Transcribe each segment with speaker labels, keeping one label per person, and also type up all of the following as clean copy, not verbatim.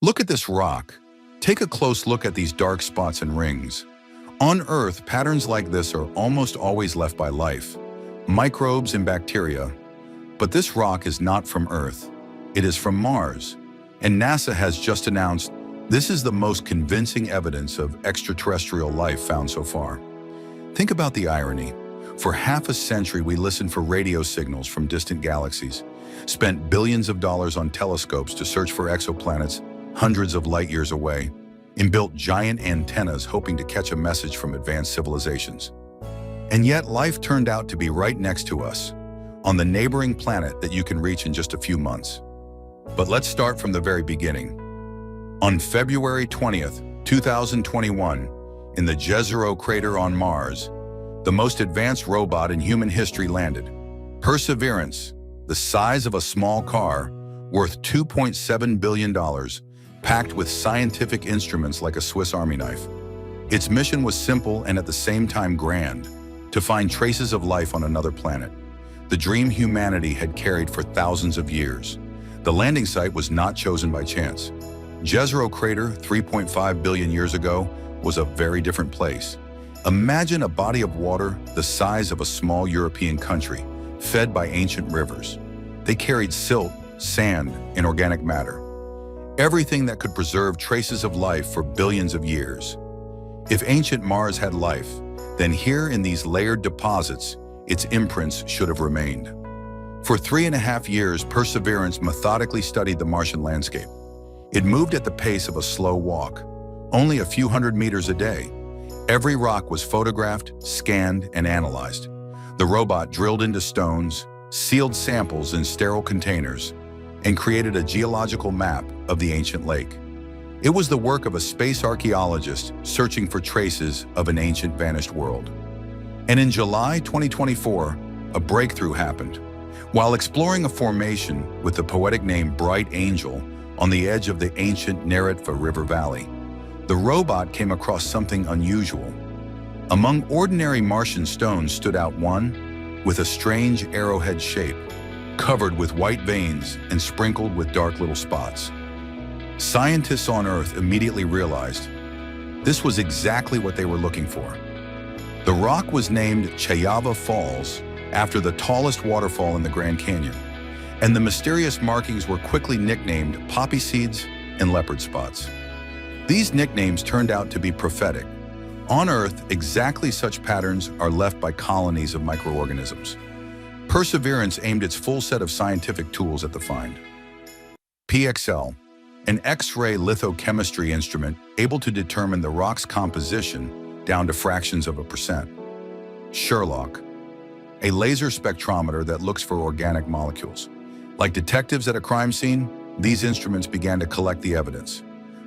Speaker 1: Look at this rock. Take a close look at these dark spots and rings. On Earth, patterns like this are almost always left by life, microbes and bacteria. But this rock is not from Earth. It is from Mars. And NASA has just announced this is the most convincing evidence of extraterrestrial life found so far. Think about the irony. For half a century, we listened for radio signals from distant galaxies, spent billions of dollars on telescopes to search for exoplanets hundreds of light years away, and built giant antennas hoping to catch a message from advanced civilizations. And yet life turned out to be right next to us, on the neighboring planet that you can reach in just a few months. But let's start from the very beginning. On February 20th, 2021, in the Jezero crater on Mars, the most advanced robot in human history landed. Perseverance, the size of a small car, worth $2.7 billion, packed with scientific instruments like a Swiss Army knife. Its mission was simple and at the same time grand, to find traces of life on another planet, the dream humanity had carried for thousands of years. The landing site was not chosen by chance. Jezero crater, 3.5 billion years ago, was a very different place. Imagine a body of water the size of a small European country, fed by ancient rivers. They carried silt, sand, and organic matter. Everything that could preserve traces of life for billions of years. If ancient Mars had life, then here in these layered deposits, its imprints should have remained. For 3.5 years, Perseverance methodically studied the Martian landscape. It moved at the pace of a slow walk, only a few hundred meters a day. Every rock was photographed, scanned, and analyzed. The robot drilled into stones, sealed samples in sterile containers, and created a geological map of the ancient lake. It was the work of a space archaeologist searching for traces of an ancient vanished world. And in July 2024, a breakthrough happened. While exploring a formation with the poetic name Bright Angel on the edge of the ancient Neretva River Valley, the robot came across something unusual. Among ordinary Martian stones stood out one with a strange arrowhead shape, covered with white veins and sprinkled with dark little spots. Scientists on Earth immediately realized this was exactly what they were looking for. The rock was named Chayyava Falls after the tallest waterfall in the Grand Canyon, and the mysterious markings were quickly nicknamed poppy seeds and leopard spots. These nicknames turned out to be prophetic. On Earth, exactly such patterns are left by colonies of microorganisms. Perseverance aimed its full set of scientific tools at the find. PXL, an X-ray lithochemistry instrument able to determine the rock's composition down to fractions of a percent. Sherlock, a laser spectrometer that looks for organic molecules. Like detectives at a crime scene, these instruments began to collect the evidence.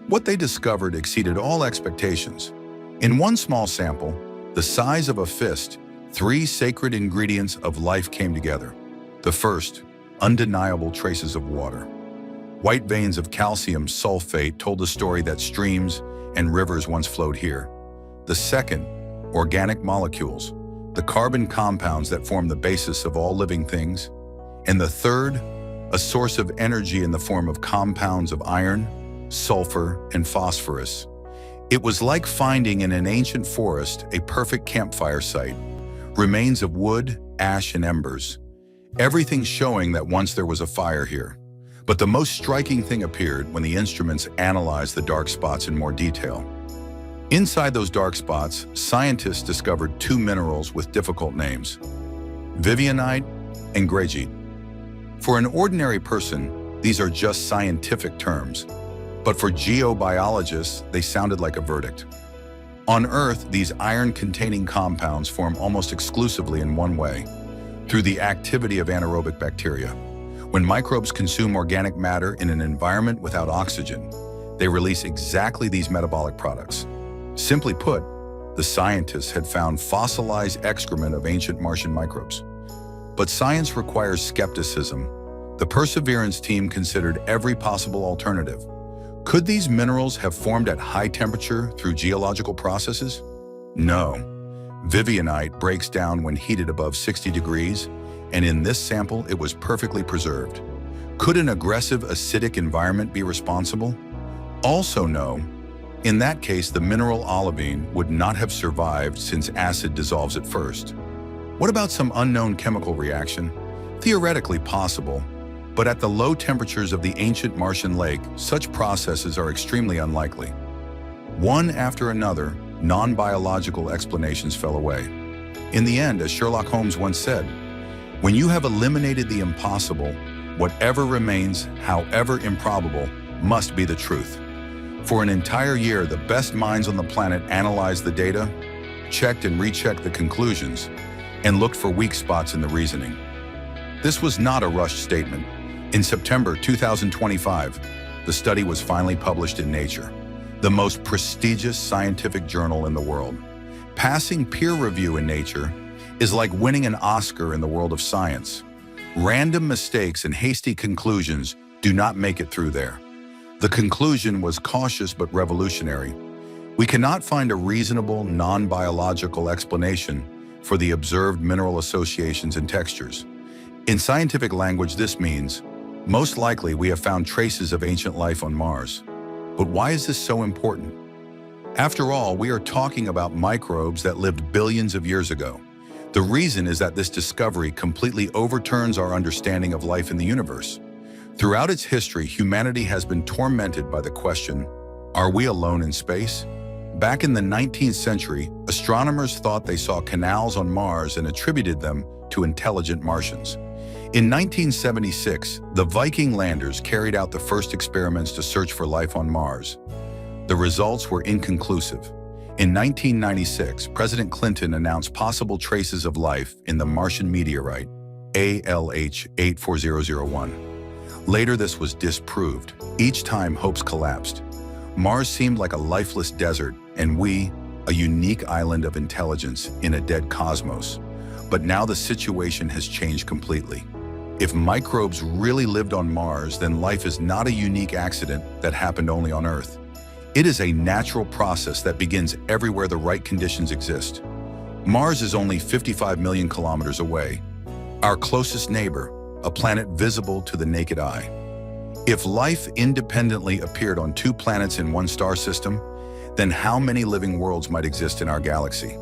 Speaker 1: What they discovered exceeded all expectations. In one small sample, the size of a fist, 3 sacred ingredients of life came together. The first, undeniable traces of water. White veins of calcium sulfate told the story that streams and rivers once flowed here. The second, organic molecules, the carbon compounds that form the basis of all living things. And the third, a source of energy in the form of compounds of iron, sulfur, and phosphorus. It was like finding in an ancient forest a perfect campfire site. Remains of wood, ash, and embers. Everything showing that once there was a fire here. But the most striking thing appeared when the instruments analyzed the dark spots in more detail. Inside those dark spots, scientists discovered 2 minerals with difficult names: vivianite and greigite. For an ordinary person, these are just scientific terms. But for geobiologists, they sounded like a verdict. On Earth, these iron-containing compounds form almost exclusively in one way, through the activity of anaerobic bacteria. When microbes consume organic matter in an environment without oxygen, they release exactly these metabolic products. Simply put, the scientists had found fossilized excrement of ancient Martian microbes. But science requires skepticism. The Perseverance team considered every possible alternative. Could these minerals have formed at high temperature through geological processes? No. Vivianite breaks down when heated above 60 degrees, and in this sample it was perfectly preserved. Could an aggressive acidic environment be responsible? Also know, in that case, the mineral olivine would not have survived since acid dissolves it first. What about some unknown chemical reaction? Theoretically possible, but at the low temperatures of the ancient Martian lake, such processes are extremely unlikely. One after another, non-biological explanations fell away. In the end, as Sherlock Holmes once said, when you have eliminated the impossible, whatever remains, however improbable, must be the truth. For an entire year, the best minds on the planet analyzed the data, checked and rechecked the conclusions, and looked for weak spots in the reasoning. This was not a rushed statement. In September 2025, the study was finally published in Nature, the most prestigious scientific journal in the world. Passing peer review in Nature is like winning an Oscar in the world of science. Random mistakes and hasty conclusions do not make it through there. The conclusion was cautious but revolutionary. We cannot find a reasonable, non-biological explanation for the observed mineral associations and textures. In scientific language, this means, most likely we have found traces of ancient life on Mars. But why is this so important? After all, we are talking about microbes that lived billions of years ago. The reason is that this discovery completely overturns our understanding of life in the universe. Throughout its history, humanity has been tormented by the question, are we alone in space? Back in the 19th century, astronomers thought they saw canals on Mars and attributed them to intelligent Martians. In 1976, the Viking landers carried out the first experiments to search for life on Mars. The results were inconclusive. In 1996, President Clinton announced possible traces of life in the Martian meteorite, ALH 84001. Later, this was disproved. Each time, hopes collapsed. Mars seemed like a lifeless desert, and we, a unique island of intelligence in a dead cosmos. But now the situation has changed completely. If microbes really lived on Mars, then life is not a unique accident that happened only on Earth. It is a natural process that begins everywhere the right conditions exist. Mars is only 55 million kilometers away, our closest neighbor, a planet visible to the naked eye. If life independently appeared on two planets in one star system, then how many living worlds might exist in our galaxy?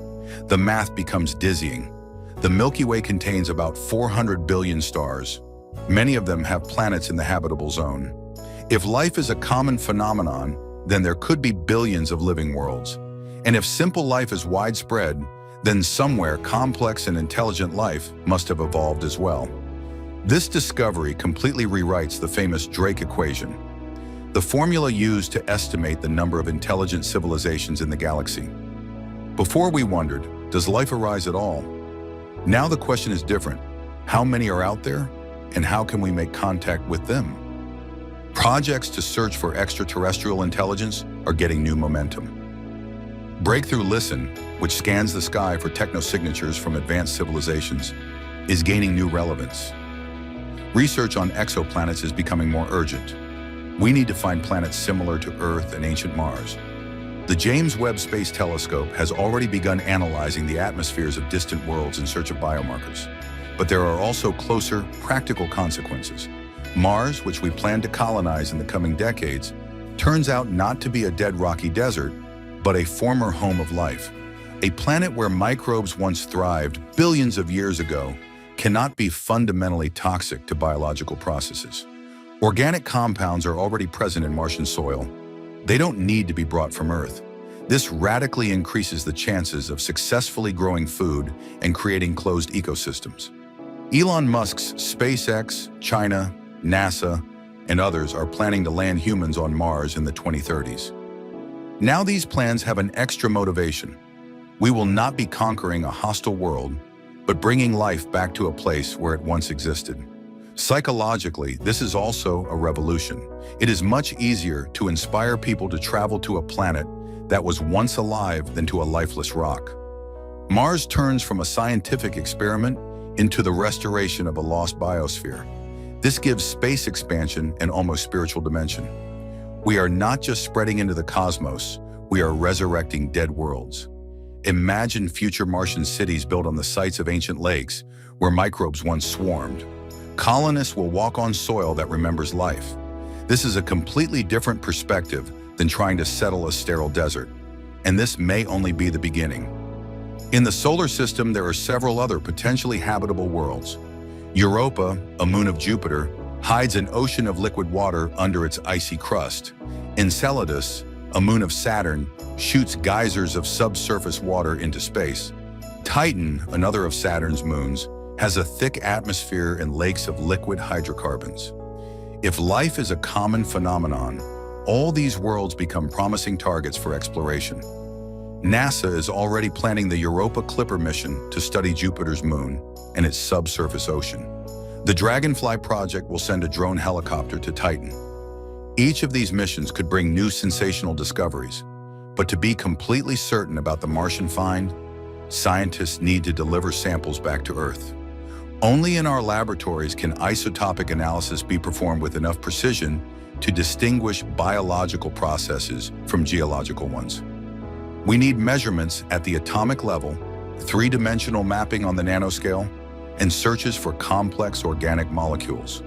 Speaker 1: The math becomes dizzying. The Milky Way contains about 400 billion stars. Many of them have planets in the habitable zone. If life is a common phenomenon, then there could be billions of living worlds. And if simple life is widespread, then somewhere complex and intelligent life must have evolved as well. This discovery completely rewrites the famous Drake equation, the formula used to estimate the number of intelligent civilizations in the galaxy. Before we wondered, does life arise at all? Now the question is different. How many are out there, and how can we make contact with them? Projects to search for extraterrestrial intelligence are getting new momentum. Breakthrough Listen, which scans the sky for technosignatures from advanced civilizations, is gaining new relevance. Research on exoplanets is becoming more urgent. We need to find planets similar to Earth and ancient Mars. The James Webb Space Telescope has already begun analyzing the atmospheres of distant worlds in search of biomarkers. But there are also closer, practical consequences. Mars, which we plan to colonize in the coming decades, turns out not to be a dead rocky desert, but a former home of life. A planet where microbes once thrived billions of years ago cannot be fundamentally toxic to biological processes. Organic compounds are already present in Martian soil. They don't need to be brought from Earth. This radically increases the chances of successfully growing food and creating closed ecosystems. Elon Musk's SpaceX, China, NASA, and others are planning to land humans on Mars in the 2030s. Now these plans have an extra motivation. We will not be conquering a hostile world, but bringing life back to a place where it once existed. Psychologically, this is also a revolution. It is much easier to inspire people to travel to a planet that was once alive than to a lifeless rock. Mars turns from a scientific experiment into the restoration of a lost biosphere. This gives space expansion an almost spiritual dimension. We are not just spreading into the cosmos, we are resurrecting dead worlds. Imagine future Martian cities built on the sites of ancient lakes where microbes once swarmed. Colonists will walk on soil that remembers life. This is a completely different perspective than than trying to settle a sterile desert, and this may only be the beginning. In the solar system, there are several other potentially habitable worlds. Europa, a moon of Jupiter, hides an ocean of liquid water under its icy crust. Enceladus, a moon of Saturn, shoots geysers of subsurface water into space. Titan, another of Saturn's moons, has a thick atmosphere and lakes of liquid hydrocarbons. If life is a common phenomenon, all these worlds become promising targets for exploration. NASA is already planning the Europa Clipper mission to study Jupiter's moon and its subsurface ocean. The Dragonfly project will send a drone helicopter to Titan. Each of these missions could bring new sensational discoveries, but to be completely certain about the Martian find, scientists need to deliver samples back to Earth. Only in our laboratories can isotopic analysis be performed with enough precision to distinguish biological processes from geological ones. We need measurements at the atomic level, three-dimensional mapping on the nanoscale, and searches for complex organic molecules.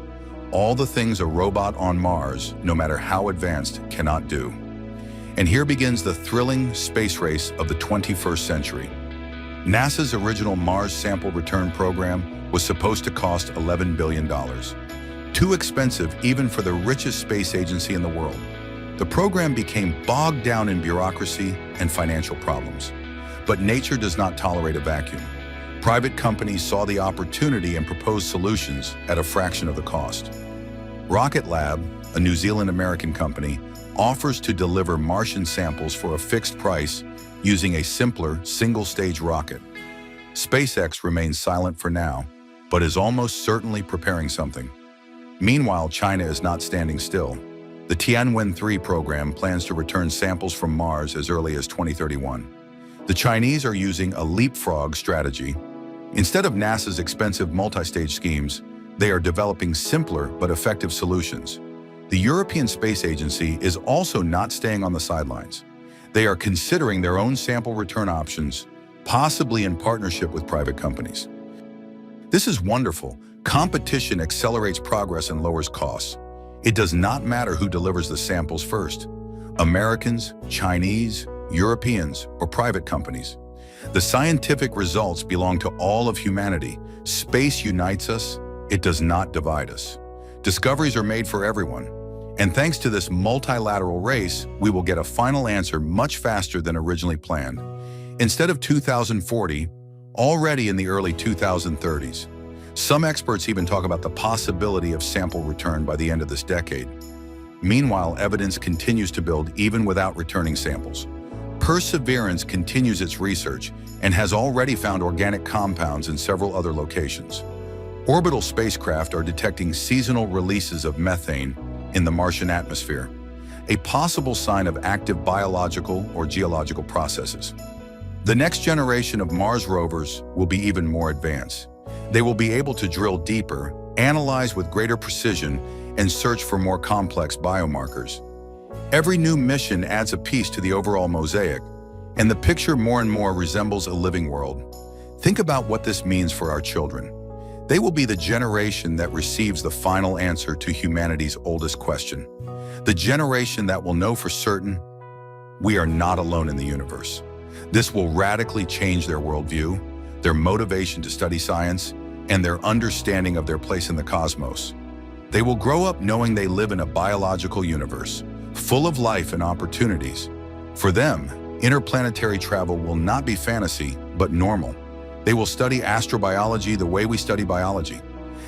Speaker 1: All the things a robot on Mars, no matter how advanced, cannot do. And here begins the thrilling space race of the 21st century. NASA's original Mars sample return program was supposed to cost $11 billion. Too expensive even for the richest space agency in the world. The program became bogged down in bureaucracy and financial problems. But nature does not tolerate a vacuum. Private companies saw the opportunity and proposed solutions at a fraction of the cost. Rocket Lab, a New Zealand-American company, offers to deliver Martian samples for a fixed price using a simpler single-stage rocket. SpaceX remains silent for now, but is almost certainly preparing something. Meanwhile, China is not standing still. The Tianwen-3 program plans to return samples from Mars as early as 2031. The Chinese are using a leapfrog strategy. Instead of NASA's expensive multi-stage schemes, they are developing simpler but effective solutions. The European Space Agency is also not staying on the sidelines. They are considering their own sample return options, possibly in partnership with private companies. This is wonderful. Competition accelerates progress and lowers costs. It does not matter who delivers the samples first: Americans, Chinese, Europeans, or private companies. The scientific results belong to all of humanity. Space unites us. It does not divide us. Discoveries are made for everyone. And thanks to this multilateral race, we will get a final answer much faster than originally planned. Instead of 2040, already in the early 2030s. Some experts even talk about the possibility of sample return by the end of this decade. Meanwhile, evidence continues to build even without returning samples. Perseverance continues its research and has already found organic compounds in several other locations. Orbital spacecraft are detecting seasonal releases of methane in the Martian atmosphere, a possible sign of active biological or geological processes. The next generation of Mars rovers will be even more advanced. They will be able to drill deeper, analyze with greater precision, and search for more complex biomarkers. Every new mission adds a piece to the overall mosaic, and the picture more and more resembles a living world. Think about what this means for our children. They will be the generation that receives the final answer to humanity's oldest question. The generation that will know for certain, we are not alone in the universe. This will radically change their worldview, their motivation to study science, and their understanding of their place in the cosmos. They will grow up knowing they live in a biological universe, full of life and opportunities. For them, interplanetary travel will not be fantasy, but normal. They will study astrobiology the way we study biology.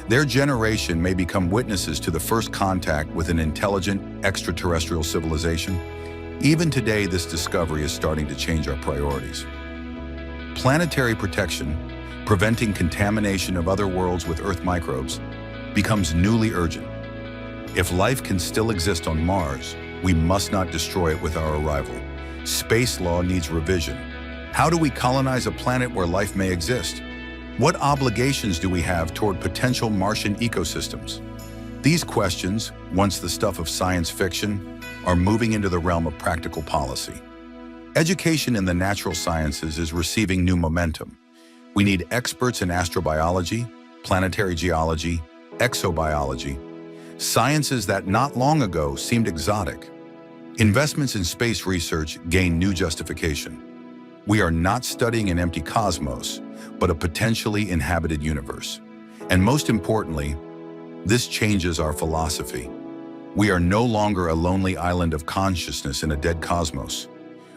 Speaker 1: Their generation may become witnesses to the first contact with an intelligent extraterrestrial civilization. Even today, this discovery is starting to change our priorities. Planetary protection, preventing contamination of other worlds with Earth microbes, becomes newly urgent. If life can still exist on Mars, we must not destroy it with our arrival. Space law needs revision. How do we colonize a planet where life may exist? What obligations do we have toward potential Martian ecosystems? These questions, once the stuff of science fiction, are moving into the realm of practical policy. Education in the natural sciences is receiving new momentum. We need experts in astrobiology, planetary geology, exobiology, sciences that not long ago seemed exotic. Investments in space research gain new justification. We are not studying an empty cosmos, but a potentially inhabited universe. And most importantly, this changes our philosophy. We are no longer a lonely island of consciousness in a dead cosmos.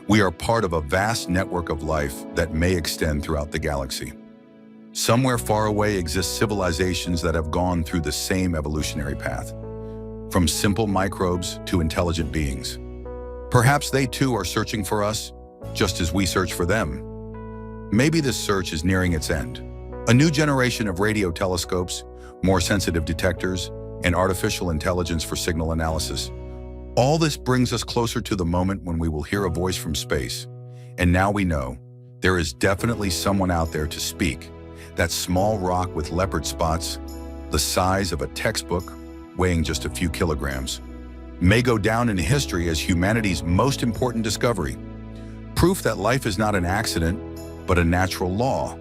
Speaker 1: We are part of a vast network of life that may extend throughout the galaxy. Somewhere far away exist civilizations that have gone through the same evolutionary path, from simple microbes to intelligent beings. Perhaps they too are searching for us, just as we search for them. Maybe this search is nearing its end. A new generation of radio telescopes, more sensitive detectors, and artificial intelligence for signal analysis. All this brings us closer to the moment when we will hear a voice from space. And now we know, there is definitely someone out there to speak. That small rock with leopard spots, the size of a textbook, weighing just a few kilograms, may go down in history as humanity's most important discovery. Proof that life is not an accident, but a natural law.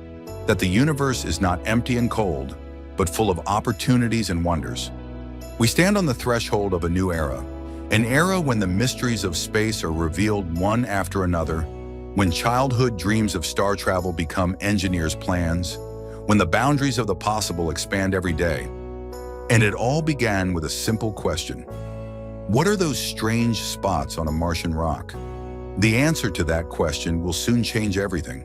Speaker 1: That the universe is not empty and cold, but full of opportunities and wonders. We stand on the threshold of a new era, an era when the mysteries of space are revealed one after another, when childhood dreams of star travel become engineers' plans, when the boundaries of the possible expand every day. And it all began with a simple question. What are those strange spots on a Martian rock? The answer to that question will soon change everything.